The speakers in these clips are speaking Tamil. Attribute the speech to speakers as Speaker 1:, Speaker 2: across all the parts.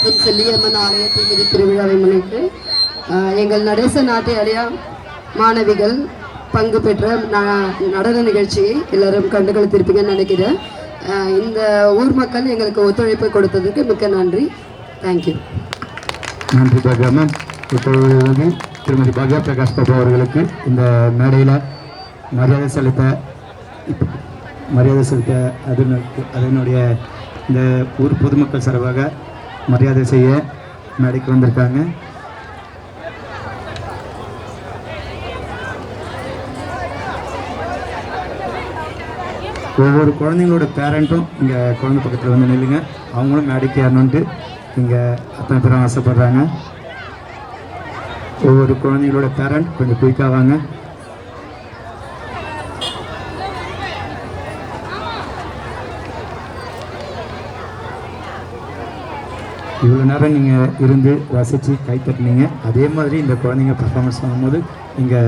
Speaker 1: மற்றும் செல்லியம்மன் ஆலய தீமிதி திருவிழாவை முன்னிட்டு எங்கள் நடேச நாட்டு அடையா மாணவிகள் பங்கு பெற்ற நடன நிகழ்ச்சியை எல்லாரும் கண்டுகளித்திருப்பீங்கன்னு நினைக்கிறேன். இந்த ஊர் மக்கள் எங்களுக்கு ஒத்துழைப்பு கொடுத்ததுக்கு மிக்க நன்றி. தேங்க்யூ.
Speaker 2: நன்றி பாக்யா மேம். இப்பொழுது திருமதி பாக்யா பிரகாஷ் பாபு அவர்களுக்கு இந்த மேடையில் மரியாதை செலுத்த அதனுடைய இந்த ஊர் பொதுமக்கள் சார்பாக மரியாதை செய்ய மேடைக்கு வந்திருக்காங்க. ஒவ்வொரு குழந்தைங்களோட பேரண்ட்டும் இங்கே குழந்தை பக்கத்தில் வந்து நில்லுங்க. அவங்களும் மேடைக்கு ஏறணுன்ட்டு இங்கே அத்தனை பேரும் ஆசைப்படுறாங்க. ஒவ்வொரு குழந்தைங்களோட பேரண்ட் கொஞ்சம் குயிக்காக வாங்க. இவ்வளோ நேரம் நீங்கள் இருந்து ரசித்து கை தட்டினீங்க. அதே மாதிரி இந்த குழந்தைங்க பர்ஃபார்மன்ஸ் பண்ணும்போது இங்கே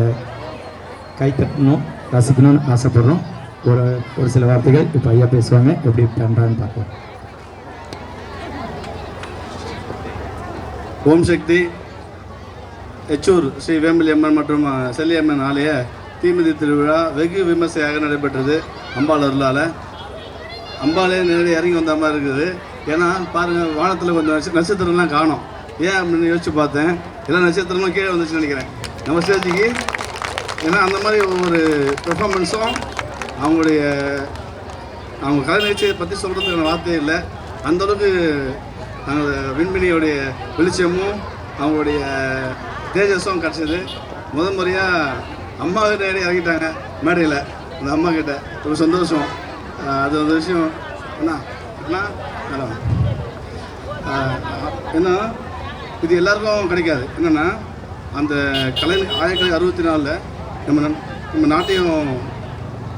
Speaker 2: கை தட்டணும், ரசிக்கணும்னு ஆசைப்படுறோம். ஒரு சில வார்த்தைகள் இப்போ ஐயா பேசுவாங்க. எப்படி பண்ணுறான்னு பார்க்கலாம்.
Speaker 3: ஓம் சக்தி. எச்சூர் ஸ்ரீ வேம்பலி அம்மன் மற்றும் செல்லியம்மன் ஆலய தீமிதி திருவிழா வெகு விமர்சையாக நடைபெற்றது. அம்பாள் அருளால் அம்பாலே நேரடி இறங்கி வந்த மாதிரி இருக்குது. ஏன்னா பாருங்கள், வானத்தில் கொஞ்சம் நட்சத்திரம்லாம் காணும். ஏன் அப்படின்னு யோசிச்சு பார்த்தேன். எல்லாம் நட்சத்திரமும் கீழே வந்துச்சுன்னு நினைக்கிறேன் நம்ம ஸ்டேஜுக்கு. ஏன்னா அந்த மாதிரி ஒவ்வொரு பெர்ஃபார்மன்ஸும் அவங்க கலை நிகழ்ச்சியை பற்றி சொல்கிறதுக்கான வார்த்தையே இல்லை. அந்தளவுக்கு நாங்கள் விண்மினியோடைய வெளிச்சமும் அவங்களுடைய தேஜஸும் கிடச்சிது. முறையாக அம்மாவே நேரடி இறங்கிட்டாங்க மேடையில். அந்த அம்மா கிட்ட ஒரு சந்தோஷம். அது ஒரு விஷயம் ஏன்னா இது எல்லாருக்கும் கிடைக்காது. என்னென்னா அந்த கலை 1964 நம்ம நாட்டையும்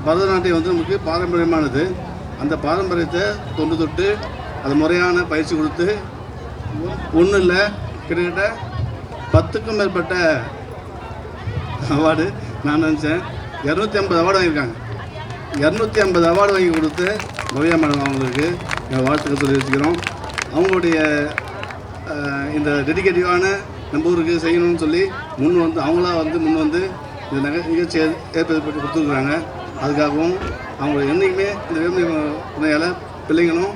Speaker 3: பரதநாட்டியம் வந்து நமக்கு பாரம்பரியமானது. அந்த பாரம்பரியத்தை தொட்டு அது முறையான பயிற்சி கொடுத்து ஒன்றும் இல்லை, கிட்டத்தட்ட 10க்கும் மேற்பட்ட அவார்டு. நான் நினச்சேன் 250 அவார்டு வாங்கியிருக்காங்க. 250 அவார்டு வாங்கி கொடுத்து பவ்யா மேடம் அவங்களுக்கு வாழ்த்துக்கள் சொல்லி வச்சுக்கிறோம். அவங்களுடைய இந்த டெடிகேட்டிவான நம்ம ஊருக்கு செய்யணும்னு சொல்லி அவங்களா முன் வந்து இந்த நிகழ்ச்சியை ஏற்படுத்தி கொடுத்துருக்குறாங்க. அதுக்காகவும் அவங்க என்றைக்குமே இந்த வேம்பலி துணையால் பிள்ளைங்களும்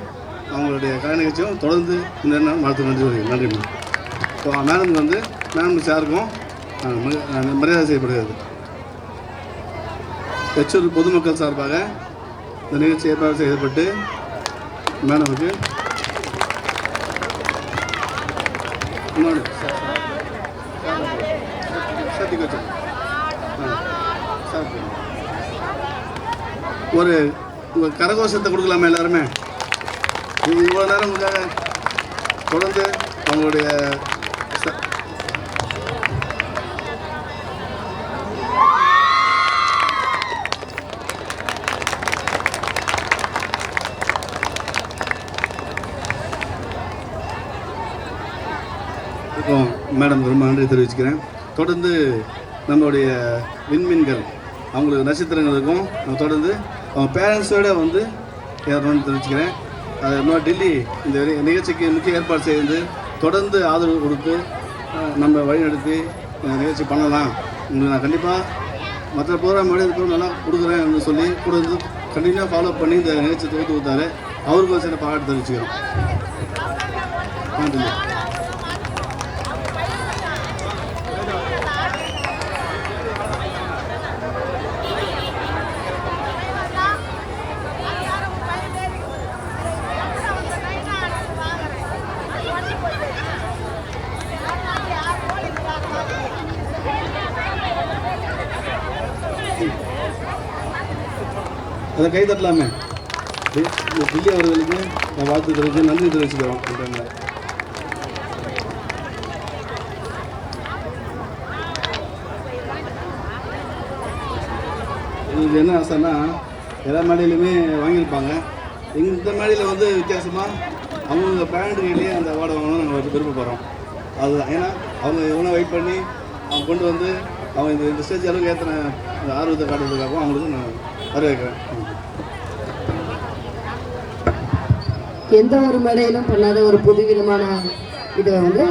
Speaker 3: அவங்களுடைய கலை நிகழ்ச்சியும் தொடர்ந்து இந்த வாழ்த்து நன்றி வருகிறேன். நன்றி மேம். ஸோ மேடம் மேடம் சாருக்கும் மரியாதை செய்யப்படுகிறது. எச்சூர் பொதுமக்கள் சார்பாக இந்த நிகழ்ச்சி ஏற்பாடு செய்யப்பட்டு மேடமுக்கு ஒரு கரகோஷத்தை கொடுக்கலாமா எல்லாருமே? இவ்வளோ நேரம் உங்களுக்காக தொடர்ந்து அவங்களுடைய மேடம் ரொம்ப நன்றி தெரிவிச்சுக்கிறேன். தொடர்ந்து நம்மளுடைய விண்மீன்கள் அவங்களுக்கு நட்சத்திரங்களுக்கும் நம்ம தொடர்ந்து அவங்க பேரண்ட்ஸோடு ஏறணும்னு தெரிவிச்சுக்கிறேன். அது இன்னும் டெல்லி இந்த நிகழ்ச்சிக்கு முக்கிய ஏற்பாடு செய்து தொடர்ந்து ஆதரவு கொடுத்து நம்ம வழிநடத்தி நிகழ்ச்சி பண்ணலாம். உங்களுக்கு நான் கண்டிப்பாக மற்ற ப்ரோக்ராம் நல்லா கொடுக்குறேன்னு சொல்லி கூட கண்டினியூவாக ஃபாலோ பண்ணி இந்த நிகழ்ச்சி தொகுத்து கொடுத்தாரு. அவருக்கு ஒரு சில பாராட்டு தெரிவிச்சுக்கிறோம். நன்றி. அதை கை தட்டலாமே. தில்லி அவர்களுக்கு நான் வாழ்த்து தெரிவித்து நன்றி தெரிவிச்சுக்கிறோம். இது என்ன ஆசைன்னா எல்லா மேடையிலுமே வாங்கியிருப்பாங்க. இந்த மேடையில் வித்தியாசமாக அவங்க பேரண்ட்லேயே அந்த அவார்டை வாங்கணும் நாங்கள் விருப்பப்படுறோம். அதுதான். ஏன்னா அவங்க இவ்வளோ வெயிட் பண்ணி அவங்க கொண்டு அவங்க இந்த ஸ்டேஜ் அளவுக்கு ஏற்றின அந்த ஆர்வத்தை காட்டுறதுக்காகவும் அவங்களுக்கு நான் வரவேற்கிறேன்.
Speaker 1: எந்த ஒரு மேடையிலும் பண்ணாத ஒரு புதுவிதமான இதை வந்து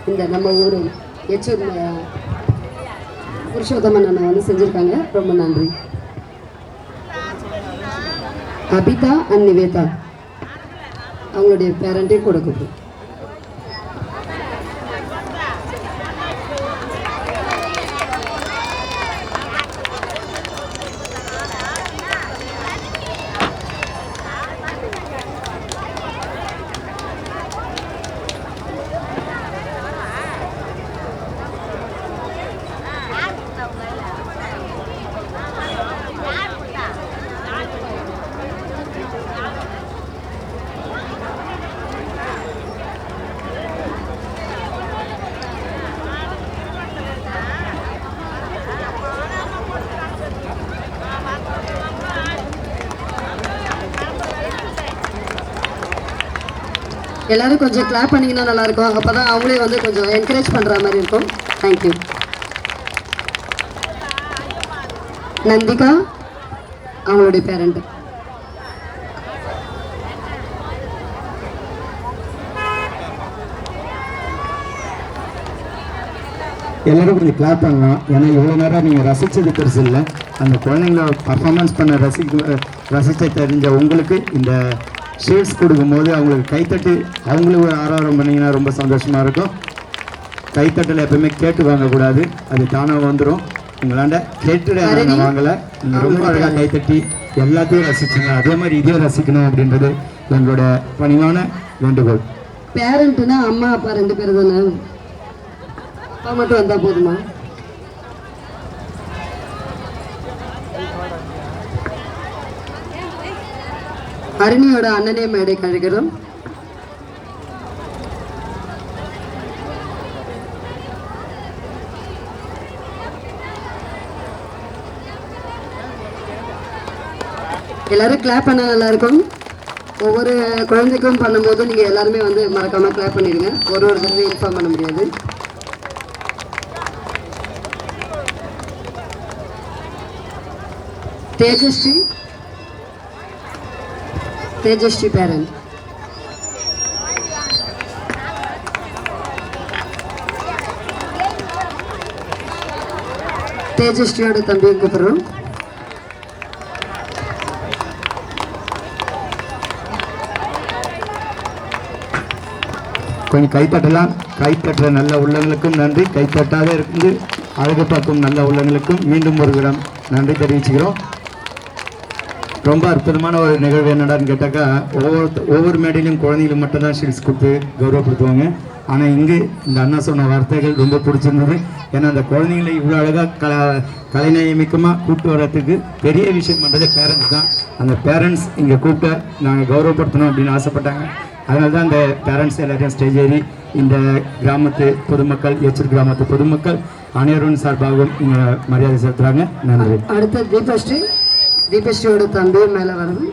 Speaker 1: இந்த நம்ம ஊர் எச்சூர் புருஷோத்தமன் அண்ணன் வந்து செஞ்சுருக்காங்க. ரொம்ப நன்றி. அபிதா அண்ட் நிவேதா அவங்களுடைய பேரண்ட்டையும் கூட கூப்பிடும். எல்லாரும் கொஞ்சம் கிளாப் பண்ணிங்கன்னா நல்லாயிருக்கும். அப்போ தான் அவங்களே வந்து கொஞ்சம் என்கரேஜ் பண்ணுற மாதிரி இருக்கும். தேங்க்யூ. நந்திகா அவங்களுடைய பேரண்ட்.
Speaker 2: எல்லாரும் கொஞ்சம் கிளாப் பண்ணலாம். ஏன்னா இவ்வளோ நேரம் நீங்கள் ரசித்தது பெருசு இல்லை. அந்த குழந்தைங்கள பர்ஃபார்மன்ஸ் பண்ண ரசித்த தெரிஞ்ச உங்களுக்கு இந்த ஷீல்ட்ஸ் கொடுக்கும்போது அவங்களுக்கு கைத்தட்டு அவங்களுக்கு ஒரு ஆரவாரம் பண்ணிங்கன்னா ரொம்ப சந்தோஷமாக இருக்கும். கைத்தட்டில் எப்பவுமே கேட்டு வாங்கக்கூடாது, அது தானாக வந்துடும். உங்களாண்ட கேட்டு வாங்கலை, நீங்கள் ரொம்ப அழகாக கைத்தட்டி எல்லாத்தையும் ரசிச்சுங்க. அதே மாதிரி இதையும் ரசிக்கணும் அப்படின்றது எங்களோட பணிவான வேண்டுகோள்.
Speaker 1: பேரண்ட்னா அம்மா அப்பா 2 பேர் தானே, அப்பா மட்டும் வந்தால் போதுமா? அருணியோட அண்ணனே மேடை கழுகிறோம். எல்லாரும் கிளாப் பண்ண நல்லா இருக்கும். ஒவ்வொரு குழந்தைக்கும் பண்ணும்போது நீங்க எல்லாருமே வந்து மறக்காம கிளாப் பண்ணிடுங்க. ஒரு தடவை இன்ஃபார்ம் பண்ண முடியாது. தேஜஸ்ரீ பேரண்ட். தேஜஸ்ரீயோட தம்பியும் கூப்பிடுறோம்.
Speaker 2: கொஞ்சம் கைத்தட்டலாம். கைத்தட்டுற நல்ல உள்ளங்களுக்கும் நன்றி. கைத்தட்டாத இருந்து அழகு பார்க்கும் நல்ல உள்ளங்களுக்கும் மீண்டும் ஒரு தரம் நன்றி தெரிவிச்சுக்கிறோம். ரொம்ப அற்புதமான ஒரு நிகழ்வு என்னடான்னு கேட்டாக்கா, ஒவ்வொரு மேடையிலும் குழந்தைகளுக்கு மட்டும்தான் ஷீல்ட்ஸ் கொடுத்து கௌரவப்படுத்துவாங்க. ஆனால் இங்கே இந்த அண்ணா சொன்ன வார்த்தைகள் ரொம்ப பிடிச்சிருந்தது. ஏன்னா அந்த குழந்தைங்களை இவ்வளோ அழகாக கலைநயமிக்கமாக கூப்பிட்டு வர்றதுக்கு பெரிய விஷயம் பண்ணுறது பேரண்ட்ஸ் தான். அந்த பேரண்ட்ஸ் இங்கே கூப்பிட்டு நாங்கள் கௌரவப்படுத்தணும் அப்படின்னு ஆசைப்பட்டாங்க. அதனால தான் இந்த பேரண்ட்ஸ் எல்லாரையும் ஸ்டேஜ் ஏறி இந்த கிராமத்து பொதுமக்கள், எச்சூர் கிராமத்து பொதுமக்கள் அனைவரும் சார்பாகவும் இங்கே மரியாதை செலுத்துகிறாங்க. நன்றி.
Speaker 1: அடுத்த தீபஸ்ரீயோட தம்பி மேலே வரும்.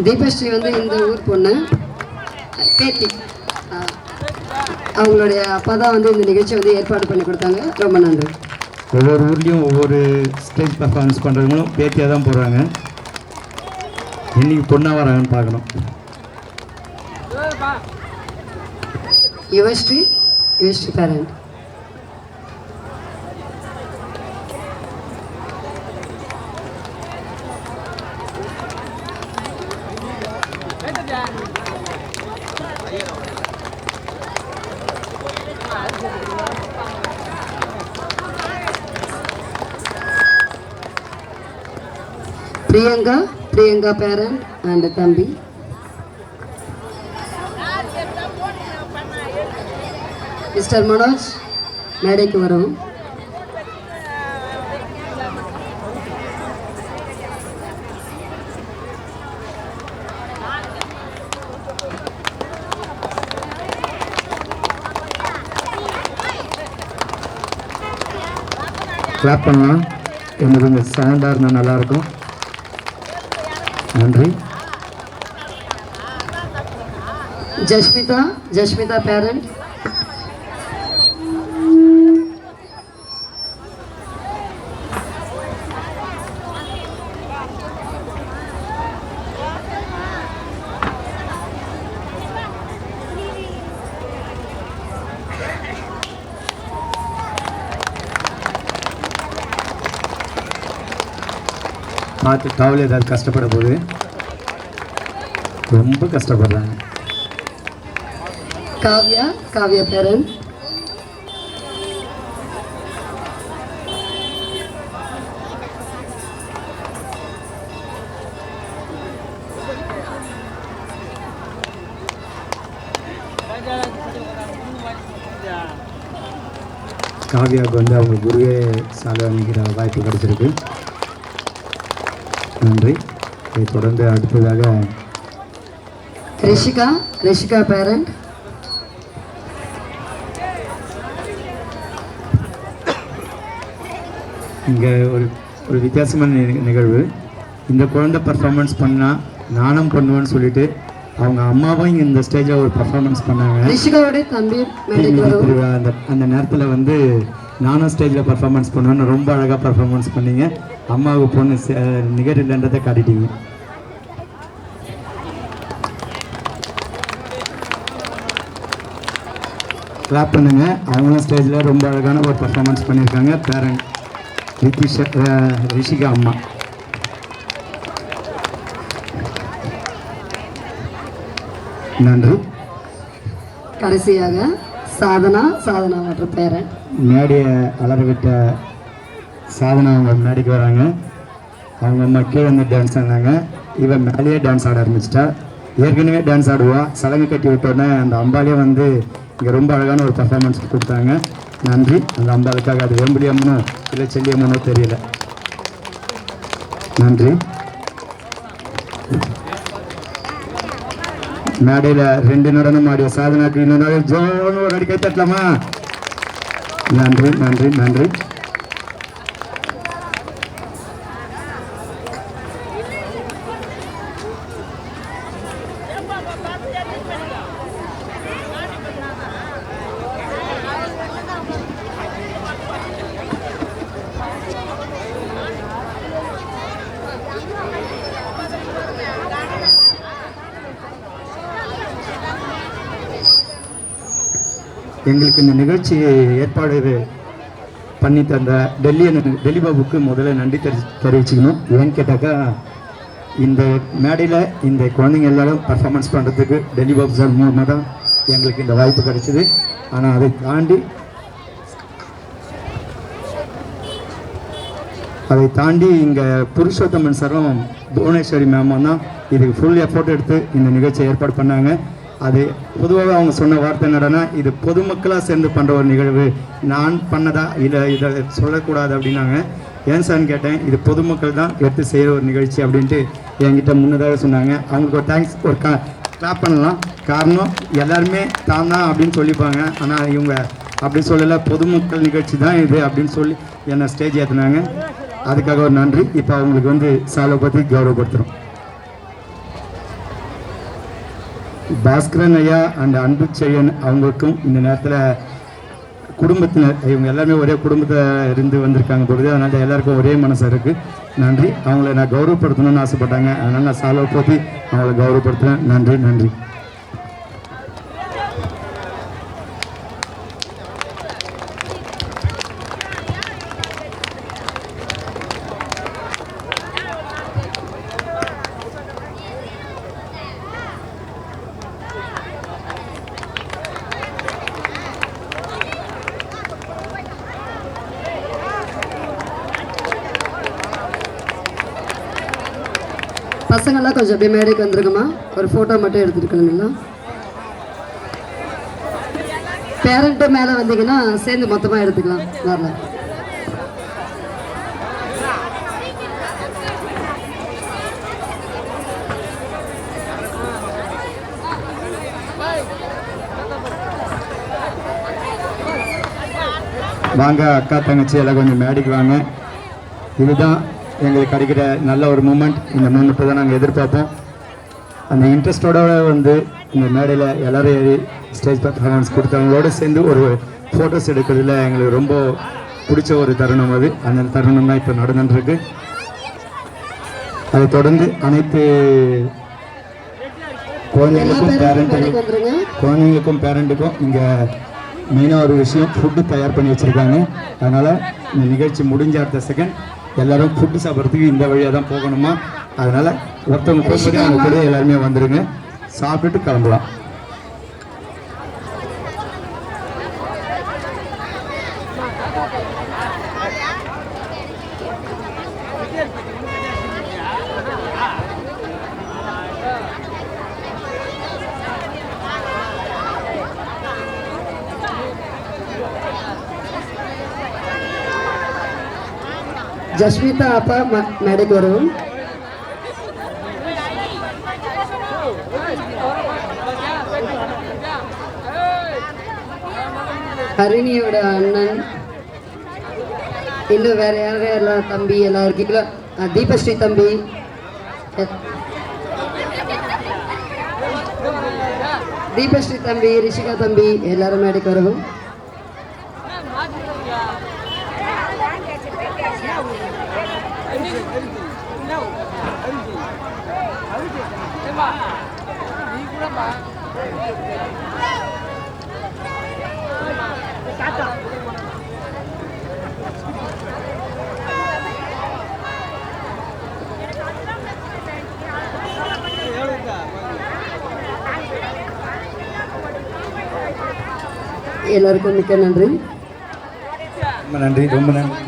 Speaker 1: தீபஸ்ரீ வந்து இந்த ஊர் பொண்ணு, பேத்தி. அவங்களுடைய அப்பா தான் வந்து இந்த நிகழ்ச்சி வந்து ஏற்பாடு பண்ணி கொடுத்தாங்க. ரொம்ப நன்றி.
Speaker 2: ஒவ்வொரு ஊர்லேயும் ஒவ்வொரு ஸ்டேஜ் பர்ஃபார்மன்ஸ் பண்ணுறவங்களும் பேத்தியாக தான் போடுறாங்க. இன்னைக்கு பொண்ணாக வராங்கன்னு பார்க்கணும்.
Speaker 1: Yuvasri parent. Priyanka parent and தம்பி. மிஸ்டர் மனோஜ் மேடைக்கு வரவும்.
Speaker 2: கிளாப் பண்ணலாம். எனக்கு கொஞ்சம் சவுண்டாக இருந்தால் நல்லாயிருக்கும். நன்றி.
Speaker 1: ஜஸ்மிதா பேரண்ட்.
Speaker 2: பார்த்து டாவல் ஏதாவது கஷ்டப்பட போகுது, ரொம்ப கஷ்டப்படுறாங்க.
Speaker 1: காவ்யா பேரன்.
Speaker 2: காவியாவுக்கு வந்து அவங்க குருவே சாலை அணிக்கிற வாய்ப்பு கிடைச்சிருக்கு. நன்றி. இதை தொடர்ந்து அடுத்ததாக
Speaker 1: ரிஷிகா பேரண்ட்.
Speaker 2: இங்கே ஒரு வித்தியாசமான நிகழ்வு. இந்த குழந்தை பர்ஃபார்மன்ஸ் பண்ணால் நானும் பண்ணுவேன்னு சொல்லிட்டு அவங்க அம்மாவும் இங்கே இந்த ஸ்டேஜில் ஒரு பர்ஃபார்மன்ஸ் பண்ணாங்க. அந்த நேரத்தில் வந்து நானும் ஸ்டேஜில் பர்ஃபார்மன்ஸ் பண்ணுவேன்னு ரொம்ப அழகாக பர்ஃபார்மன்ஸ் பண்ணீங்க. அம்மாவுக்கு பொண்ணு நிகர் இல்லைன்றதை காட்டிட்டீங்க. கிளாப் பண்ணுங்க. அவங்களும் ஸ்டேஜில் ரொம்ப அழகான ஒரு பர்ஃபார்மன்ஸ் பண்ணியிருக்காங்க. பேரண்ட் ரிஷிகா அம்மா. நன்றி.
Speaker 1: கடைசியாக சாதனா மற்ற பேரன்.
Speaker 2: மேடையை அலறவிட்ட சாதனா அவங்க மேடைக்கு வராங்க. அவங்க அம்மா கீழே வந்து டான்ஸ் ஆடினாங்க. இவன் மேலேயே டான்ஸ் ஆட ஆரம்பிச்சிட்டா. ஏற்கனவே டான்ஸ் ஆடுவா. சலங்கை கட்டி விட்டோடனே அந்த அம்பாலே வந்து இங்கே ரொம்ப அழகான ஒரு பர்ஃபார்மன்ஸ் கொடுத்தாங்க. நன்றி. அந்த அம்பாளுக்காக அது வெம்புலி அம்மனோ இல்லை செல்லி அம்மனோ தெரியல. நன்றி. மேடையில் 2 நடனம் ஆடிய சாதனாக்கு இன்னொரு ஜோன் ஒரு அடி கை தட்டலாமா? நன்றி நன்றி நன்றி. எங்களுக்கு இந்த நிகழ்ச்சி ஏற்பாடு பண்ணி தந்த டெல்லி பாபுக்கு முதல்ல நன்றி தெரிவிச்சுக்கணும். ஏன்னு கேட்டாக்கா இந்த மேடையில் இந்த குழந்தைங்க எல்லாரும் பர்ஃபார்மன்ஸ் பண்ணுறதுக்கு டெல்லி பாபு சார் மூலமாக தான் எங்களுக்கு இந்த வாய்ப்பு கிடைச்சிது. ஆனால் அதை தாண்டி இங்கே புருஷோத்தமன் சாரும் புவனேஸ்வரி மேமும் தான் இதுக்கு ஃபுல் எஃபோர்ட் எடுத்து இந்த நிகழ்ச்சியை ஏற்பாடு பண்ணாங்க. அது பொதுவாக அவங்க சொன்ன வார்த்தை என்னடனா, இது பொதுமக்களாக சேர்ந்து பண்ணுற ஒரு நிகழ்வு, நான் பண்ணதா இல்லை இதை சொல்லக்கூடாது அப்படின்னாங்க. ஏன் சார்னு கேட்டேன். இது பொதுமக்கள் தான் எடுத்து செய்கிற ஒரு நிகழ்ச்சி அப்படின்ட்டு என்கிட்ட முன்னதாக சொன்னாங்க. அவங்களுக்கு ஒரு தேங்க்ஸ், ஒரு கிளாப் பண்ணலாம். காரணம் எல்லாருமே தான் அப்படின்னு சொல்லிப்பாங்க. ஆனால் இவங்க அப்படி சொல்லலை, பொதுமக்கள் நிகழ்ச்சி தான் இது அப்படின்னு சொல்லி என்னை ஸ்டேஜ் ஏற்றினாங்க. அதுக்காக ஒரு நன்றி. இப்போ அவங்களுக்கு வந்து சாலை பற்றி கௌரவப்படுத்துகிறோம். பாஸ்கரன் ஐயா அண்ட் அன்பு செய்யன் அவங்களுக்கும் இந்த நேரத்தில் குடும்பத்தினர் இவங்க எல்லாருமே ஒரே குடும்பத்தில் இருந்து வந்திருக்காங்க பொழுது, அதனால் எல்லாருக்கும் ஒரே மனசு இருக்குது. நன்றி. அவங்கள நான் கௌரவப்படுத்தணும்னு ஆசைப்பட்டாங்க. அதனால் நான் சாலை பற்றி அவங்கள கௌரவப்படுத்துகிறேன். நன்றி நன்றி.
Speaker 1: பசங்கள்லாம் கொஞ்சம் அப்படியே மேடைக்கு வந்துருங்கம்மா. ஒரு ஃபோட்டோ மட்டும் எடுத்துருக்கணுங்களா? பேரண்ட்டு மேலே வந்தீங்கன்னா சேர்ந்து மொத்தமாக எடுத்துக்கலாம். வரல
Speaker 2: வாங்க அக்கா தங்கச்சி எல்லாம் கொஞ்சம் மேடைக்கு வாங்க. இதுதான் எங்களுக்கு கிடைக்கிற நல்ல ஒரு மூமெண்ட். இந்த மூமெண்ட்டை தான் நாங்கள் எதிர்பார்ப்போம். அந்த இன்ட்ரெஸ்டோட வந்து இந்த மேடையில் எல்லோரும் ஏறி ஸ்டேஜ் பர்ஃபார்மன்ஸ் கொடுத்தவங்களோடு சேர்ந்து ஒரு ஃபோட்டோஸ் எடுக்கிறதுல எங்களுக்கு ரொம்ப பிடிச்ச ஒரு தருணம் அது. அந்த தருணம் தான் இப்போ நடந்துருக்கு. அதை தொடர்ந்து அனைத்து குழந்தைங்களுக்கும் பேரண்ட்டுக்கும் இங்கே மெயினாக ஒரு விஷயம், ஃபுட்டு தயார் பண்ணி வச்சுருக்காங்க. அதனால் இந்த நிகழ்ச்சி முடிஞ்ச அடுத்த செகண்ட் எல்லாரும் ஃபுட்டு சாப்பிட்றதுக்கு இந்த வழியாக தான் போகணுமா, அதனால் ஒருத்தவங்க போகும்போது அவங்க கூட எல்லாருமே வந்துடுங்க, சாப்பிட்டுட்டு கிளம்பலாம்.
Speaker 1: ஜஸ்மிதா அப்பா மேடைக்கு வரவும். ஹரிணியோட அண்ணன், இன்னும் வேற யாரெல்லாம் தம்பி எல்லாம் இருக்கீங்களா? தீபஸ்ரீ தம்பி, தீபஸ்ரீ தம்பி, ரிஷிகா தம்பி எல்லாரும் மேடைக்கு வரவும். எல்லாருக்கும் மிக்க நன்றி.
Speaker 2: ரொம்ப நன்றி, ரொம்ப நன்றி.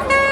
Speaker 4: Hey!